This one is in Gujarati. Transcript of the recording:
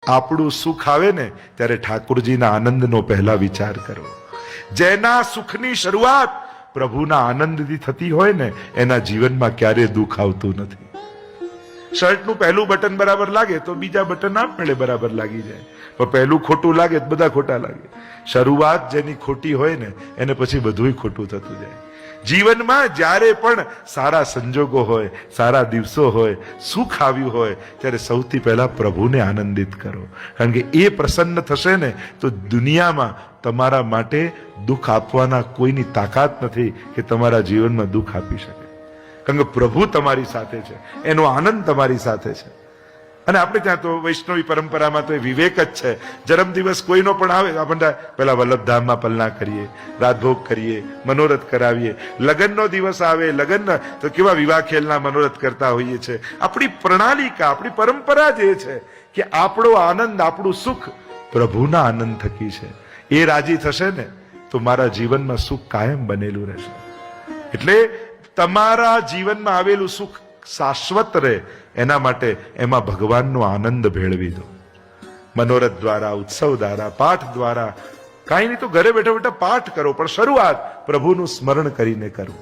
આપણું સુખ આવે ને ત્યારે ઠાકોરજીના આનંદનો પહેલા વિચાર કરો. જેના સુખની શરૂઆત પ્રભુના આનંદથી થતી હોય ને એના જીવનમાં ક્યારેય દુઃખ આવતું નથી. શર્ટનું પહેલું બટન બરાબર લાગે તો બીજા બટન આપમેળે બરાબર લાગી જાય, પણ પહેલું ખોટું લાગે તો બધા ખોટા લાગે. શરૂઆત જેની ખોટી હોય ને એને પછી બધુંય ખોટું થતું જાય. જીવનમાં જ્યારે પણ સારા સંજોગો હોય, સારા દિવસો હોય, સુખ આવ્યું હોય ત્યારે સૌથી પહેલા પ્રભુને આનંદિત કરો, કારણ કે એ પ્રસન્ન થશે ને તો દુનિયામાં તમારા માટે દુઃખ આપવાના કોઈની તાકાત નથી કે તમારા જીવનમાં દુઃખ આપી શકે, કારણ કે પ્રભુ તમારી સાથે છે, એનો આનંદ તમારી સાથે છે. અને આપણે ત્યાં તો વૈષ્ણવી પરંપરામાં તો એ વિવેક જ છે. જન્મદિવસ કોઈનો પણ આવે આપણને પેલા વલ્લભધામમાં પલના કરીએ, રાજભોગ કરીએ, મનોરથ કરાવીએ. લગ્નનો દિવસ આવે, લગ્ન તો કેવા વિવાહ ખેલના મનોરથ કરતા હોઈએ છીએ. આપણી પ્રણાલિકા, આપણી પરંપરા જે છે કે આપણો આનંદ, આપણું સુખ પ્રભુના આનંદ થકી છે. એ રાજી થશે ને તો મારા જીવનમાં સુખ કાયમ બનેલું રહેશે. એટલે તમારા જીવનમાં આવેલું સુખ શાશ્વત રહે એના માટે એમાં ભગવાનનો આનંદ ભેળવી દો. મનોરથ દ્વારા, ઉત્સવ દ્વારા, પાઠ દ્વારા, કાંઈ નહીં તો ઘરે બેઠા બેઠા પાઠ કરો, પણ શરૂઆત પ્રભુનું સ્મરણ કરીને કરો.